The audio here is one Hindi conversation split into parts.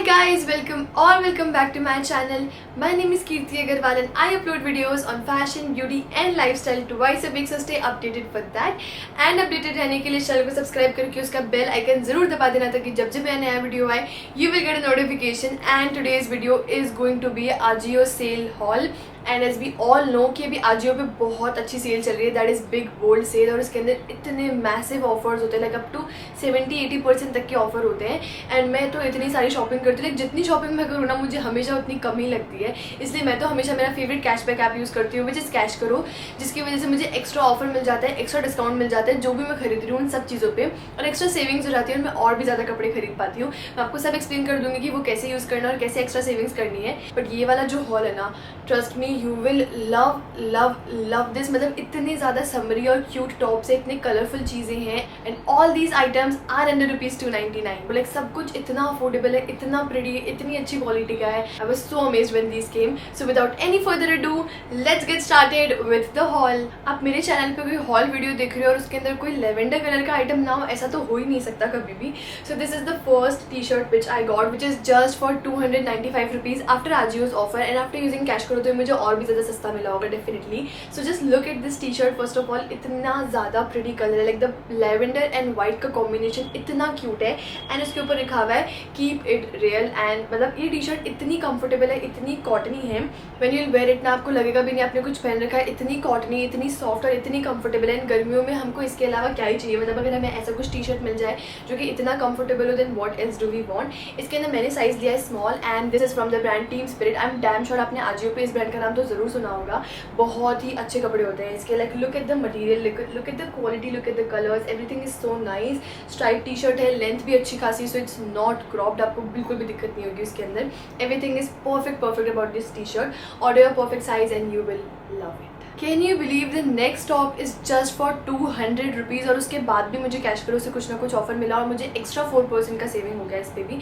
Hi guys, welcome back to my channel. My name is Kirti Agarwal and I upload videos on fashion, beauty and lifestyle twice a week, so stay updated for that. And updated रहने के लिए चैनल को सब्सक्राइब करके उसका बेल आइकन जरूर दबा देना ताकि जब जब मैं नया वीडियो आए you will get a notification. And today's video is going to be Ajio sale haul. And as we all know कि अभी आजियो पे बहुत अच्छी सेल चल रही है, that is big bold sale, और इसके अंदर इतने मैसिव ऑफर्स होते हैं, लाइक अप टू 70-80% तक के ऑफर होते हैं. एंड मैं तो इतनी सारी शॉपिंग करती हूँ, लाइक जितनी शॉपिंग मैं करूँ ना मुझे हमेशा उतनी कम ही लगती है. इसलिए मैं तो हमेशा मेरा फेवरेट कैशबैक ऐप यूज़ करती हूँ विच इज़ कैश करो, जिसकी वजह से मुझे एक्स्ट्रा ऑफर मिल जाता है, एक्स्ट्रा डिस्काउंट मिल जाता है जो भी मैं खरीद रही हूँ उन सब चीज़ों पर, और एक्स्ट्रा सेविंग्स हो जाती है और मैं और भी ज़्यादा कपड़े खरीद पाती हूँ. मैं आपको सब एक्सप्लेन कर दूँगी कि वो कैसे यूज़ करना और कैसे एक्स्ट्रा सेविंग्स करनी है. बट ये वाला जो हॉल है ना, trust me you will love love love this. मतलब इतने ज़्यादा समरी और क्यूट टॉप्स है, इतने कलरफुल चीज़ें हैं, and all these items are under ₹299. Like सब कुछ इतना अफोर्डेबल है, इतना प्रिटी, इतनी अच्छी क्वालिटी का है. I was so amazed when these came. So without any further ado let's get started with the hall. आप मेरे चैनल पे कोई हॉल वीडियो देख रहे हो और उसके अंदर कोई लेवेंडर कलर का आइटम ना हो, ऐसा तो हो ही नहीं सकता कभी भी. So this is the first T shirt which I got which is just for ₹295 after AJIO's offer, and after using cash करो तो मुझे और भी ज़्यादा सस्ता मिला होगा definitely. So just look at this T shirt. First of all इतना ज़्यादा प्रिटी कलर है, like the lavender and white का कॉम्बिनेशन इतना क्यूट है, एंड उसके ऊपर लिखा हुआ है कीप इट रियल. एंड मतलब ये टी शर्ट इतनी कंफर्टेबल है, इतनी कॉटनी है, when you will where it ना आपको लगेगा भी नहीं आपने कुछ पहन रखा है. इतनी कॉटनी, इतनी सॉफ्ट और इतनी कंफर्टेबल है. एंड गर्मियों में हमको इसके अलावा क्या ही चाहिए, मतलब अगर हमें ऐसा कुछ टी शर्ट मिल जाए जो कि इतना कंफर्टेबल हो, then what else do we want. इसके अंदर मैंने साइज लिया है small, and this is from the brand Team Spirit. I am damn sure आपने आजियो पे इस ब्रांड का नाम तो जरूर सुना होगा. बहुत ही अच्छे कपड़े होते हैं इसके. Like look at the material, look at the quality, look at the colours, everything is so nice. Stripe T shirt है, लेंथ भी अच्छी खासी, सो इट्स नॉट क्रॉप्ड, आपको बिल्कुल भी दिक्कत नहीं होगी इसके अंदर. Everything is perfect about this T shirt. Order your perfect size and you will love it. Can you believe the next top is just for ₹200, और उसके बाद भी मुझे कैश करो से कुछ ना कुछ ऑफर मिला और मुझे एक्स्ट्रा 4% का सेविंग हो गया इस पर भी.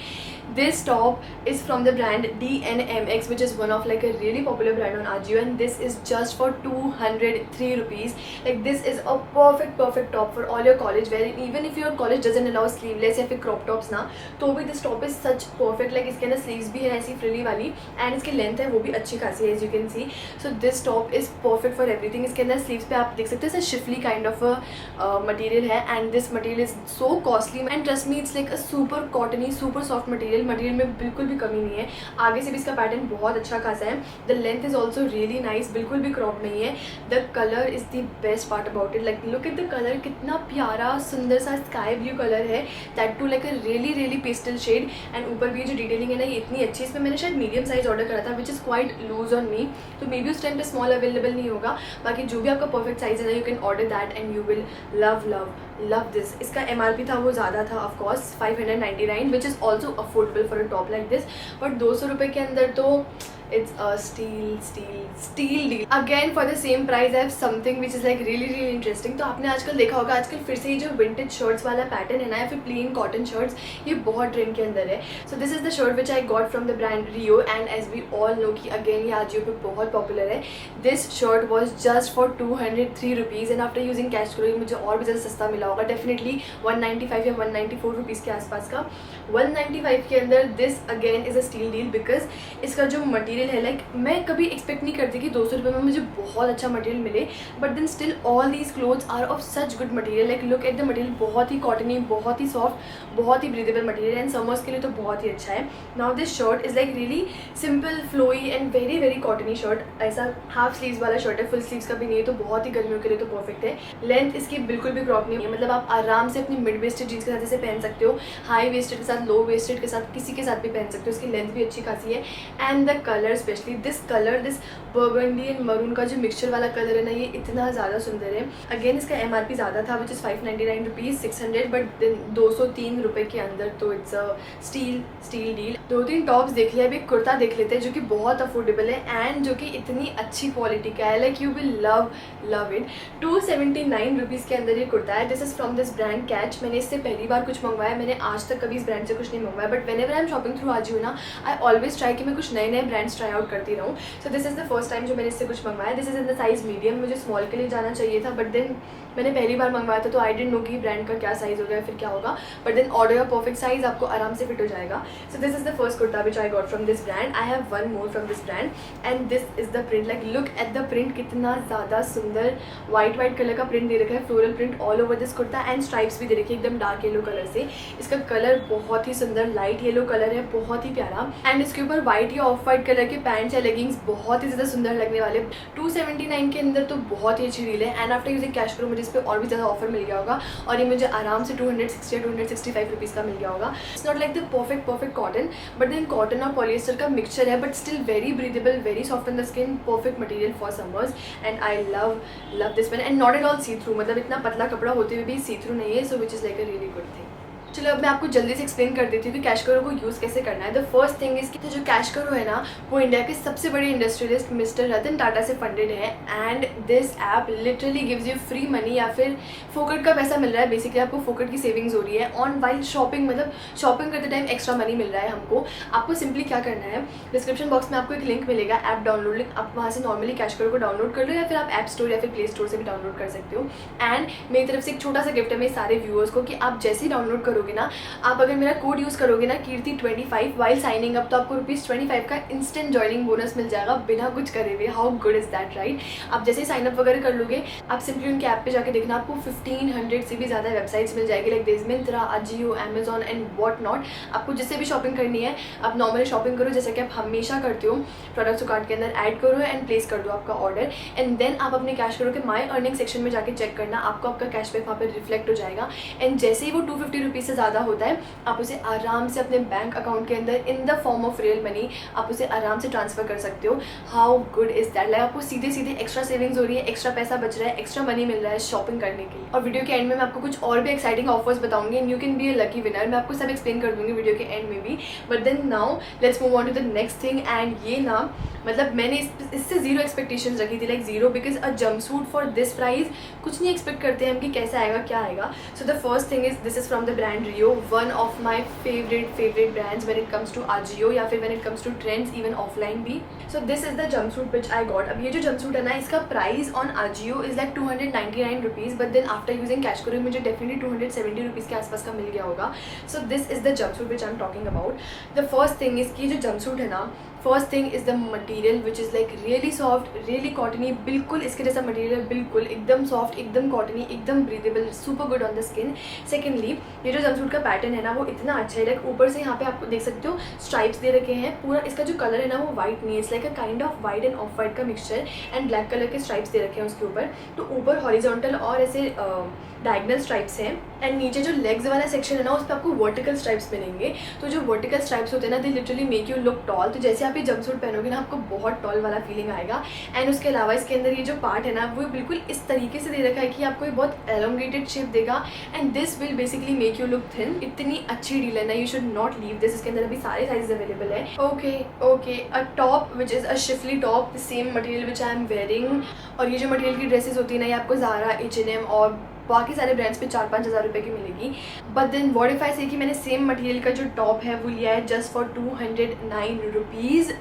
This top is from the brand DNMX which is one of like a really popular brand on Ajio, and this is just for ₹203. Like this is a perfect top for all your college wear. Even if your college doesn't allow sleeveless या फिर क्रॉप टॉप्स ना, तो भी this top is such perfect. Like इसके अंदर स्लीव्स भी है ऐसी फ्रिली वाली, एंड इसकी लेंथ है वो भी अच्छी खासी है as you can see. So this top is perfect for everything. इसके अंदर स्लीव्स पे आप देख सकते हैं शिफली काइंड ऑफ मटेरियल है, and this material is so costly, and trust me it's like a super cottony super soft material में बिल्कुल भी कमी नहीं है. आगे से भी इसका पैटर्न बहुत अच्छा खासा है. The length is also really nice, बिल्कुल भी क्रॉप नहीं है. The colour is the best part about it. Like look at the colour, कितना प्यारा सुंदर सा स्काई ब्लू कलर है, that too like a really pastel shade. And ऊपर भी जो डिटेलिंग है ना ये इतनी अच्छी. इसमें मैंने शायद मीडियम साइज ऑर्डर करा था which is quite lose on me, तो मे बी उस टाइम पे स्मॉल अवेलेबल नहीं होगा. बाकी जो भी आपका परफेक्ट साइज है ना you can order that and you will love this. इसका MRP था वो ज़्यादा था of course, $599 which is also affordable for a top like this. But ₹200 के अंदर तो it's a steal deal. Again for the same price I have something which is like really interesting. तो आपने आजकल देखा होगा, आजकल फिर से ये जो विंटेज शर्ट्स वाला पैटर्न है ना, या फिर प्लेन कॉटन शर्ट्स, ये बहुत ट्रेंड के अंदर है. So this is the shirt which I got from the brand Rio, and as we all know कि अगेन ये आजियो पे बहुत पॉपुलर है. This shirt was just for ₹203, and after using cash करो मुझे और भी ज़्यादा सस्ता मिला होगा, डेफिनेटली ₹195 या ₹194 के आसपास का. 195 के अंदर this again is a steal deal, because इसका जो मटीरियल है, लाइक मैं कभी एक्सपेक्ट नहीं करती कि ₹200 में मुझे बहुत अच्छा मटेरियल मिले, but then still all these clothes are of such good material. Like look at the material, बहुत ही कॉटनी, बहुत ही सॉफ्ट, बहुत ही ब्रीदेबल मटेरियल, एंड समर्स के लिए तो बहुत ही अच्छा है. Now this shirt is like really simple flowy and very cottony shirt. ऐसा हाफ स्लीव्स वाला शर्ट है, फुल स्लीव्स का भी नहीं है, तो बहुत ही गर्मियों के लिए तो परफेक्ट है. लेंथ इसकी बिल्कुल भी क्रॉप नहीं है, मतलब आप आराम से अपनी मिड वेस्टेड जीन्स के साथ इसे पहन सकते हो, हाई वेस्टेड के साथ, लो वेस्टेड के साथ, किसी के साथ भी पहन सकते हो. इसकी लेंथ भी अच्छी खासी है, and the colour specially this colour, this burgundy and maroon का जो मिक्सचर वाला कलर है ना, ये इतना ज़्यादा सुंदर है. अगेन इसका MRP ज़्यादा था विच इज़ ₹599, 600, बट ₹203 के अंदर, तो it's a steal deal. 2-3 tops देख लिया, अभी एक कुर्ता देख लेते हैं जो कि बहुत अफोर्डेबल है एंड जो कि इतनी अच्छी क्वालिटी का है. Like you will love it. ₹279 के अंदर ये कुर्ता है. This is from this brand catch. मैंने इससे पहली बार कुछ मंगवाया, मैंने आज तक कभी इस ब्रांड से कुछ नहीं मंगवाया, but whenever I am shopping through Ajio ना, आई ऑलवेज ट्राई कि मैं कुछ नए ब्रांड्स ट्राई आउट करती रहूँ. सो this is the first time जो मैंने इससे कुछ मंगवाया. This is in the size medium. मुझे स्मॉल के लिए जाना चाहिए था, बट देन मैंने पहली बार मंगवाया था तो आई डेंट नो कि ब्रांड का क्या साइज़ होगा या फिर क्या होगा, but then order your perfect size, आपको आराम से फिट हो जाएगा. So this is the first kurta which I got from this brand. I have one more from this brand and this is the print. Like look at the print, कितना ज़्यादा सुंदर वाइट कलर का प्रिंट दे रखा है, floral print all over this kurta and stripes भी दे रखी है एकदम डार्क येलो कलर से. इसका कलर बहुत ही सुंदर लाइट येलो कलर है, बहुत ही प्यारा. एंड इसके ऊपर व्हाइट या ऑफ वाइट कलर के पैंट्स या लेगिंग्स बहुत ही ज़्यादा सुंदर लगने वाले. 279 के अंदर तो बहुत ही अच्छी डील है. एंड आफ्टर यूजिंग कैश करो मुझे इस पर और भी ज़्यादा ऑफर मिल गया होगा और ये मुझे आराम से 260 या 265 रुपीज़ का मिल गया होगा. It's not like the perfect cotton, but then cotton और पॉलिएस्टर का मिक्सचर है, but still very breathable, very soft on the skin, perfect material for summers. And I love this one. And not at all see through, मतलब इतना पतला कपड़ा होते हुए भी सी थ्रू नहीं है, so which is like a really good thing. चलो अब मैं आपको जल्दी से एक्सप्लेन कर देती हूँ कि कैश करो को यूज़ कैसे करना है. द फर्स्ट थिंग इज कि जो कैश करो है ना, वो इंडिया के सबसे बड़े इंडस्ट्रियलिस्ट मिस्टर रतन टाटा से फंडेड है. And this app literally gives you free money या फिर फोकट का पैसा मिल रहा है. बेसिकली आपको फोकट की सेविंग्स हो रही है ऑन वाइल शॉपिंग, मतलब शॉपिंग करते टाइम एक्स्ट्रा मनी मिल रहा है हमको. आपको सिंपली क्या करना है, डिस्क्रिप्शन बॉक्स में आपको एक लिंक मिलेगा, ऐप डाउनलोड लिंक. आप वहाँ से नॉर्मली कैश करो को डाउनलोड कर लो या फिर आप ऐप स्टोर या फिर प्ले स्टोर से भी डाउनलोड कर सकते हो. एंड मेरी तरफ से एक छोटा सा गिफ्ट है मेरे सारे व्यूअर्स को कि आप जैसे ही डाउनलोड करोगे ना, आप अगर मेरा कोड यूज़ करोगे ना कीर्ति25 वाइल साइनिंग अप, तो आपको ₹25 का इंस्टेंट जॉइनिंग बोनस मिल जाएगा बिना कुछ करे हुए. How good is that, right? आप जैसे ही साइनअप वगैरह कर लोगे, आप सिंपली उनके ऐप पे जाके देखना, आपको 1500 से भी ज़्यादा वेबसाइट्स मिल जाएगी, like this Myntra, Ajio, Amazon and what not. आपको जिससे भी शॉपिंग करनी है आप नॉर्मली शॉपिंग करो जैसे कि आप हमेशा करते हो. प्रोडक्ट्स कार्ट के अंदर ऐड करो एंड प्लेस कर दो आपका ऑर्डर. एंड देन आप अपने कैश करो के माई अर्निंग सेक्शन में जाके चेक करना, आपको आपका कैशबैक वहाँ पर रिफ्लेक्ट हो जाएगा. एंड जैसे ही वो 250 रुपीज़ से ज़्यादा होता है, आप उसे आराम से अपने बैंक अकाउंट के अंदर in the form of real money आप उसे आराम से ट्रांसफर कर सकते हो. How good is that? Like आपको सीधे सीधे एक्स्ट्रा सेविंग्स हो रही है, एक्स्ट्रा पैसा बच रहा है, एक्स्ट्रा मनी मिल रहा है शॉपिंग करने के लिए. और वीडियो के एंड में मैं आपको कुछ और भी एक्साइटिंग ऑफर्स बताऊंगी and you can be a lucky winner. मैं आपको सब एक्सप्लेन कर दूंगी वीडियो के एंड में भी. But then now let's move on to the next thing. And ये ना, मतलब मैंने इससे जीरो एक्सपेक्टेशन रखी थी, like zero, because a jumpsuit for this price कुछ नहीं एक्सपेक्ट करते हैं हम कि कैसा आएगा क्या आएगा. So the first thing is this is from the brand Rio, one of my favourite brands when it comes to AJIO या फिर when it comes to trends, even offline भी. So this is the jumpsuit which I got. अब ये जो जंप सूट है ना, इसका price on AJIO is like 299 rupees, but then after using cash करो मुझे डेफिनेटली 270 रुपीज़ के आसपास का मिल गया होगा. सो this is the jumpsuit which I am talking about. The first thing is कि जो जंप सूट है ना, first thing is the material which is like really soft, really cottony, बिल्कुल इसके जैसा मटीरियल, बिल्कुल एकदम सॉफ्ट, एकदम कॉटनी, एकदम breathable, super good on the skin. Secondly, ये जो जंपसूट का पैटर्न है ना, वो इतना अच्छा है. लाइक ऊपर से यहाँ पे आपको देख सकते हो स्ट्राइप्स दे रखे हैं. पूरा इसका जो कलर है ना, वो वाइट नहीं है, it's like a kind of white end of white का मिक्सचर एंड ब्लैक कलर के स्ट्राइप्स दे रखे हैं उसके ऊपर. तो ऊपर हॉरिजॉन्टल और ऐसे डायगनल स्ट्राइप्स हैं एंड नीचे जो लेग्स वाला सेक्शन है ना, उस पर आपको वर्टिकल स्ट्राइप्स मिलेंगे. तो जो वर्टिकल स्ट्राइप्स होते हैं ना, they literally make you look tall. तो जैसे आप ये जंपसूट पहनोगे ना, आपको बहुत टॉल वाला फीलिंग आएगा. एंड उसके अलावा इसके अंदर ये जो पार्ट है ना, वो बिल्कुल इस तरीके से दे रखा है कि आपको ये बहुत एलोंगेटेड शेप देगा and this will basically make you look thin. इतनी अच्छी डील है ना, you should not leave this. इसके अंदर अभी सारे साइज अवेलेबल है. Okay a top which is a Schiffli top, same material which I am wearing. और ये जो मटेरियल की ड्रेसेस होती है ना, ये आपको ज़ारा, H&M और बाकी सारे ब्रांड्स पे 4-5 हज़ार रुपये की मिलेगी. But then what if I say कि मैंने सेम मटेरियल का जो टॉप है वो लिया है just for 209 rupees.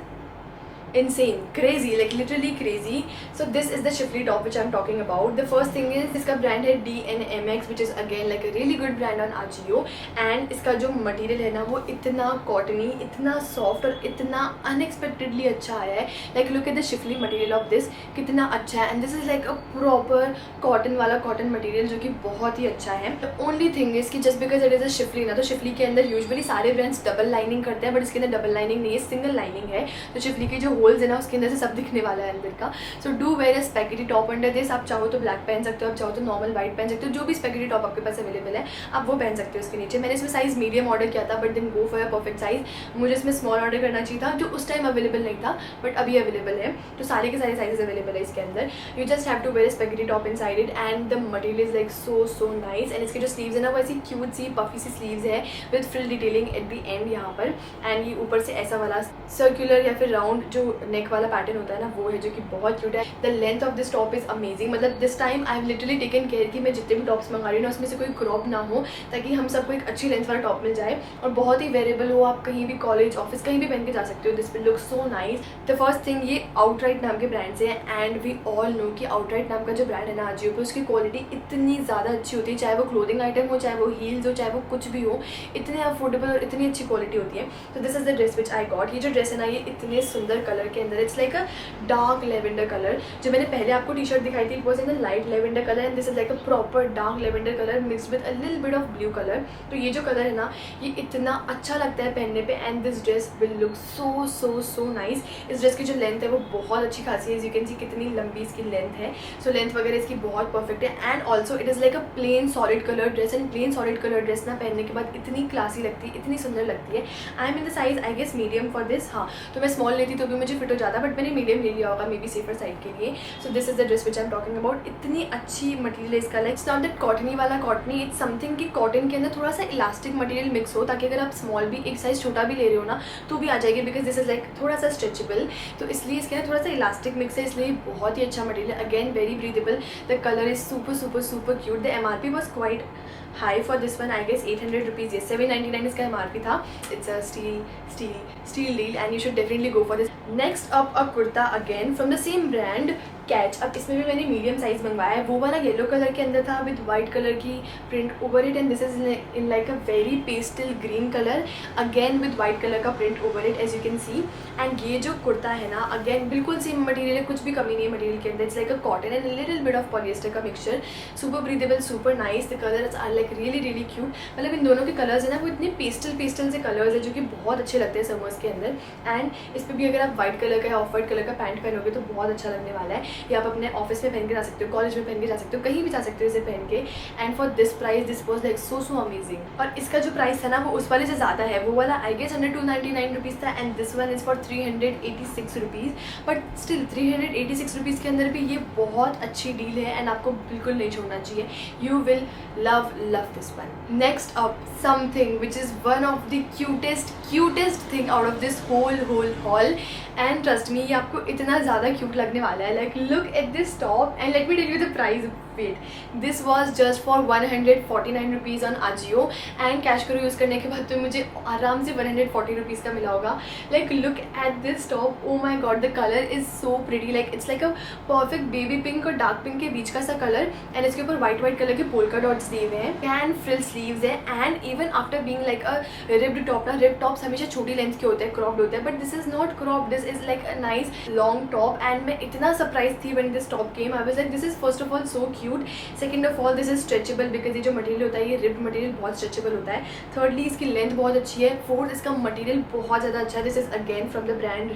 insane, crazy, like literally crazy. So this is the Shifly top which I'm talking about. The first thing is इसका brand है DNMX, which is again like a really good brand on Ajio. And इसका जो material है ना, वो इतना cottony, इतना soft और इतना unexpectedly अच्छा आया है. Like look at the Shifly material of this, कितना अच्छा है. And this is like a proper cotton वाला cotton material जो कि बहुत ही अच्छा है. The only thing is कि just because it is a Shifly ना, तो Shifly के अंदर usually सारे brands double lining करते हैं, but इसके अंदर double lining नहीं है, single lining है. तो Shifly की जो होल्स है ना, उसके अंदर से सब दिखने वाला है अंदर का. So do wear a spaghetti top under this. आप चाहो तो ब्लैक पहन सकते हो, आप चाहो तो नॉर्मल वाइट पहन सकते हो, जो भी स्पेगेटी टॉप आपके पास अवेलेबल है आप वो पहन सकते हो उसके नीचे. मैंने इसमें साइज़ मीडियम ऑर्डर किया था, but then go for a perfect size. मुझे इसमें स्मॉल ऑर्डर करना चाहिए था, जो उस टाइम अवेलेबल नहीं था, बट अभी अवेलेबल है. तो सारे के सारे साइजेस अवेलेबल है इसके अंदर. You just have to wear spaghetti top inside it and the material is like so nice. And इसके जो स्लीव्स है ना, वो ऐसी क्यूट सी पफी सी स्लीव्स है with frill detailing at the end यहाँ पर. एंड ये ऊपर से ऐसा वाला सर्कुलर या फिर राउंड जो जो नेक वाला पैटर्न होता है ना वो है, जो कि बहुत क्यूट है। The length of this top is amazing. मतलब this time I have literally taken care कि मैं जितने भी टॉप्स मंगा रही हूँ ना उसमें से कोई क्रॉप ना हो, ताकि हम सबको एक अच्छी लेंथ वाला टॉप मिल जाए और बहुत ही वेरेबल हो। आप कहीं भी कॉलेज ऑफिस कहीं भी पहन के जा सकते हो। This will look so nice. The first thing, ये आउटराइट नाम के ब्रांड से है एंड वी ऑल नो कि आउटराइट नाम का जो ब्रांड है ना अजियो पे, उसकी क्वालिटी इतनी ज़्यादा अच्छी होती है, चाहे वो क्लोथिंग आइटम हो, चाहे वो हील्स हो, चाहे वो कुछ भी हो, इतने अफोर्डेबल और इतनी अच्छी क्वालिटी होती है। तो this is the dress which I got. ये जो ड्रेस है ना ये इतने सुंदर कलर के अंदर, it's like a dark lavender colour. जो मैंने पहले आपको टी शर्ट दिखाई थी it was in a light lavender colour and this is like a proper dark lavender colour mixed with a little bit of blue colour. तो ये जो कलर है ना ये इतना अच्छा लगता है पहनने पे and this dress will look so so so nice. इस ड्रेस की जो लेंथ है वो बहुत अच्छी खासी है, यू कैन सी कितनी लंबी इसकी लेंथ है। सो लेंथ वगैरह इसकी बहुत परफेक्ट है and also it is like a plane solid colour dress and plane solid colour dress ना पहनने के बाद इतनी क्लासी लगती है, इतनी सुंदर लगती है। I am in the size I guess medium for this. हाँ तो मैं स्मॉल लेती तो भी मुझे फिट हो जाता, बट मैंने मीडियम ले लिया होगा मे बी सेफर साइड के लिए। सो this is the dress which I am talking about. इतनी अच्छी मटीरियल है इसका, like it's not that cottony वाला कॉटनी, इट्स समथिंग कि कॉटन के अंदर थोड़ा सा इलास्टिक मटीरियल मिक्स हो, ताकि अगर आप स्मॉल भी एक साइज छोटा भी ले रहे हो ना तो भी आ जाएगी, बिकॉज दिस इज लाइक थोड़ा सा स्ट्रेचेबल। तो इसलिए इसके अंदर थोड़ा सा इलास्टिक मिक्स है, इसलिए बहुत ही अच्छा मटीरियल है। Again very breathable, the colour is super super super cute. The MRP was quite high for this one, I guess 800 rupees, ये 799 इसका MRP था। It's a steal deal and you should definitely go for this. Next up a kurta again from the same brand Catch. अब इसमें भी मैंने मीडियम साइज मंगवाया है। वो वाला येलो कलर के अंदर था विद वाइट कलर की print over it and this is in like a very pastel green colour again with white colour का print over it as you can see. And ये जो कुर्ता है ना अगेन बिल्कुल सेम मटीरियल है, कुछ भी कमी नहीं है मटीरियल के अंदर। It's like a cotton and little bit of polyester का mixture, super breathable, super nice. The colours are like really really cute. मतलब इन दोनों के कलर्स है ना वो इतने पेस्टल से कलर्स है जो कि बहुत अच्छे लगते हैं समर्स के अंदर। एंड इस पर भी अगर आप व्हाइट कलर का या ऑफ वाइट कलर का पैंट पहनोगे तो बहुत अच्छा लगने वाला है। या आप अपने ऑफिस में पहन के जा सकते हो, कॉलेज में पहन के जा सकते हो, कहीं भी जा सकते हो इसे पहन के। And for this price this was like so so amazing. और इसका जो प्राइस है ना वो उस वाले से ज़्यादा है। वो वाला आई गेस 299 रुपीज़ था and this one is for 386 rupees. But still 386 rupees के अंदर भी ये बहुत अच्छी डील है एंड आपको बिल्कुल नहीं छोड़ना चाहिए। You will love this one. Next up something which is one of the cutest thing out of this whole haul and trust me ये आपको इतना ज़्यादा क्यूट लगने वाला है। Like look at this top and let me tell you the price. Wait, this was just for 149 rupees on Ajio and cash करो यूज़ करने के बाद तो मुझे आराम से 140 रुपीज़ का मिला होगा। Like look at this top, oh my god the colour is so pretty. Like it's like a perfect baby pink और डार्क पिंक के बीच का सा कलर एंड इसके ऊपर वाइट कलर के पोल्का डॉट्स दिए हुए हैं एंड फ्रिल स्लीव्स है। And even after being like a ribbed top, ना रिब्ड टॉप्स हमेशा छोटी लेंथ के होते हैं, क्रॉप्ड होते हैं, but this is not cropped, this is like a nice long top. And मैं इतना सरप्राइज थी when this top came. I was like this is first of all so cute, second of all this is stretchable because ये जो मटेरियल होता है ये रिब्ड मटेरियल बहुत स्ट्रेचेबल होता है। थर्डली इसकी लेंथ बहुत अच्छी है। फोर्थ इसका मटेरियल बहुत ज़्यादा अच्छा है। This is again from the brand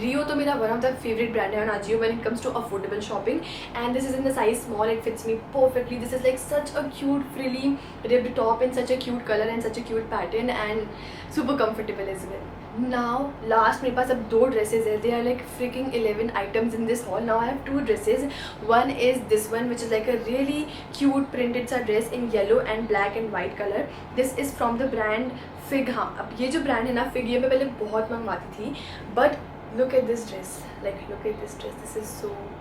Rio तो मेरा one of the favourite brand है on AJIO when it comes to affordable shopping and this is in the size small, it fits me perfectly. This is like such a cute frilly ribbed top in such a cute color and such a cute pattern and super comfortable as well. Now last मेरे पास अब 2 ड्रेसेस है. They are like freaking 11 items in this haul. Now I have 2 dresses. One is this one which is like a really cute printed सा dress in yellow and black and white color. This is from the brand Fig. हाँ, अब ये जो ब्रांड है ना Fig, ये मैं पहले बहुत मंगवाती थी, but look at this dress. Like look at this dress. This is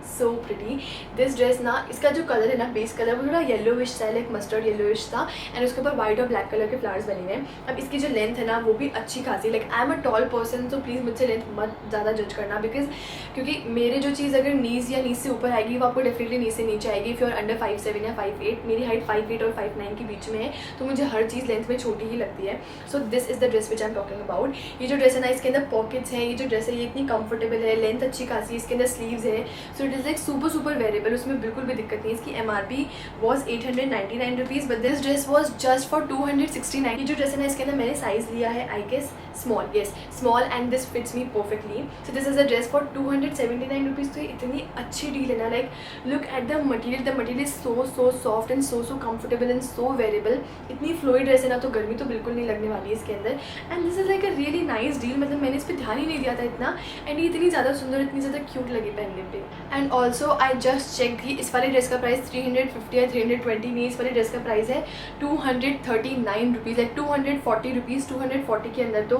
so pretty. This dress ना, इसका जो कलर है ना, बेस कलर वो थोड़ा येलोविश सा है, लाइक मस्टर्ड येलोविश सा, एंड उसके ऊपर वाइट और ब्लैक कलर के फ्लावर्स बने हुए हैं. अब इसकी जो लेंथ है ना वो भी अच्छी खासी, like I am a tall person, तो प्लीज़ मुझसे लेंथ मत ज़्यादा जज करना, बिकॉज क्योंकि मेरे जो चीज़ अगर नीज़ या नीज़ से ऊपर आएगी वो आपको डेफिनेटली नीज़ से नीचे आएगी. इफ़ यू आर अंडर 5'7" या 5'8", मेरी हाइट 5'8" और 5'9" के बीच में है, तो मुझे हर चीज़ लेंथ में छोटी ही लगती है. So this is the dress which I am talking about. ये जो ड्रेस है ना, इसके अंदर पॉकेट्स हैं. ये जो ड्रेस है ये इतनी कंफर्टेबल है, लेंथ अच्छी खासी, इसके अंदर स्लीव्स है, so it is like super wearable. उसमें बिल्कुल भी दिक्कत नहीं. इसकी MRP was 899 rupees, but this dress was just for 269. ये जो ड्रेस है ना, इसके अंदर मैंने साइज़ लिया है I guess small, yes small, and this fits me perfectly. So this is a dress for 279 rupees. तो ये इतनी अच्छी डील है ना. Like look at the material is so soft and so comfortable and so wearable. इतनी फ्लोइड ड्रेस है ना, तो गर्मी तो बिल्कुल नहीं लगने वाली है इसके अंदर. And this is like a really nice deal. मतलब मैंने इस पर ध्यान ही नहीं दिया था इतना, एंड ये इतनी ज़्यादा सुंदर, इतनी ज़्यादा क्यूट लगी पहनने पे. And also I just check कि इस वाले ड्रेस का प्राइस 350 या 320 नहीं, इस वाले ड्रेस का प्राइस है 239 रुपीज़, लाइक 240 रुपीज़. 240 के अंदर तो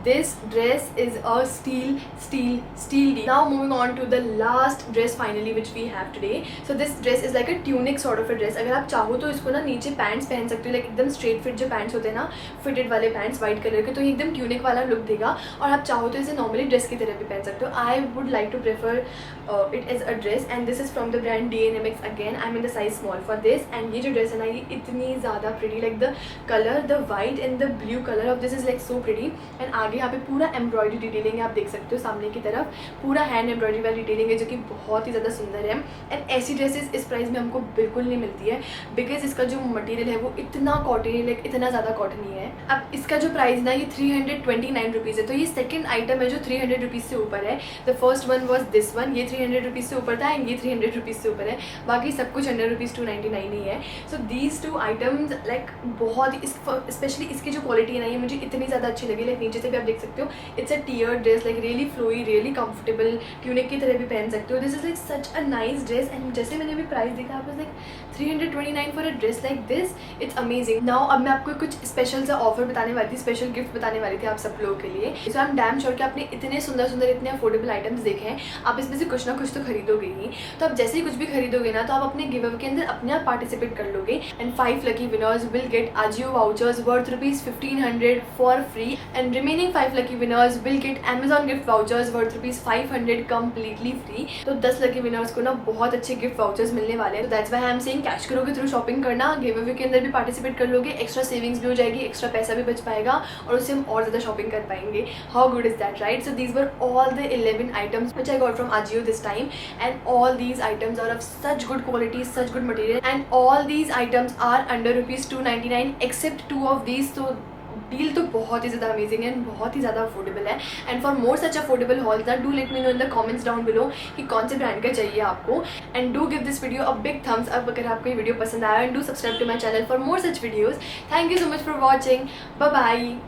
This dress is a steal deal. Now moving on to the last dress finally which we have today. So this dress is like a tunic sort of a dress. अगर आप चाहो तो इसको ना नीचे पैंट्स पहन सकते हो, लाइक एकदम स्ट्रेट फिट जो पैंट्स होते हैं ना, फिटेड वाले पैंट्स वाइट कलर के, तो ये एकदम ट्यूनिक वाला लुक देगा. और आप चाहो तो इसे नॉर्मली ड्रेस की तरह भी पहन सकते हो. I would like to prefer it as a dress and this is from the brand DNMX. Again I mean the size small for this. And ये जो ड्रेस है ना, ये इतनी ज़्यादा pretty, like the colour, the white and the blue colour of this is like so pretty. And आगे यहाँ पे पूरा एम्ब्रॉयडरी डिटेलिंग है, आप देख सकते हो सामने की तरफ पूरा हैंड एम्ब्रॉयडरी वाली डिटेलिंग है जो कि बहुत ही ज़्यादा सुंदर है. एंड ऐसी ड्रेसेस इस प्राइस में हमको बिल्कुल नहीं मिलती है, बिकॉज इसका जो मटेरियल है वो इतना कॉटन, लाइक इतना ज़्यादा कॉटनी है. अब इसका जो प्राइस ना, ये 329 रुपीज़ है. तो ये सेकंड आइटम है जो 300 रुपीज़ से ऊपर है. The first one was this one, ये 300 रुपीज़ से ऊपर था एंड ये 300 रुपीज़ से ऊपर है. बाकी सब कुछ अंडर ₹299 ही है. So these two items like बहुत ही, स्पेशली इसकी जो क्वालिटी है ना, ये मुझे इतनी ज़्यादा अच्छी लगी. लाइक नीचे से भी आप देख सकते हो, it's a tier dress, like really flowy, really comfortable, tunic की तरह भी पहन सकते हो. This is like such a nice dress. And जैसे मैंने अभी प्राइस देखा, आप like 329 for a dress like this, it's amazing. Now अब मैं आपको कुछ स्पेशल सा ऑफर बताने वाली थी, स्पेशल गिफ्ट बताने वाली थी आप सब लोगों के लिए. सो आई एम डैम श्योर कि आपने इतने सुंदर सुंदर, इतने अफोर्डेबल आइटम्स देखे हैं, आप इसमें से कुछ ना कुछ तो खरीदोगे ही. तो आप जैसे ही कुछ भी खरीदोगे ना, तो आप अपने गिव अवे के अंदर अपने आप पार्टिसिपेट कर लोगे. And 5 lucky winners will get Ajio vouchers worth ₹1500 for free. And remaining 5 lucky winners will get Amazon gift vouchers worth ₹500 completely free. तो 10 लकी विनर्स को ना बहुत अच्छे गिफ्ट वाउचर्स मिलने वाले हैं. तो that's why I am saying cash करोगे थ्रू शॉपिंग करना, गिव अवे के अंदर भी पार्टिसिपेट कर लोगे, एक्स्ट्रा सेविंग्स भी हो जाएगी, एक्स्ट्रा पैसा भी बच पाएगा और उससे हम और ज़्यादा शॉपिंग कर पाएंगे. How good is that, right? So these were all the 11 items which I got from Ajio this time, and all these items are of such good quality, such good material, and all these items are under ₹299 except 2 of these. So deal तो बहुत ही ज़्यादा अमेजिंग है, बहुत ही ज़्यादा अफोर्डेबल है. And for more such affordable hauls ना, do let me know in the comments down below कि कौन से ब्रांड का चाहिए आपको. And do give this video a big thumbs up अगर आपको ये वीडियो पसंद आया. And do subscribe to my channel for more such videos. Thank you so much for watching. Bye bye.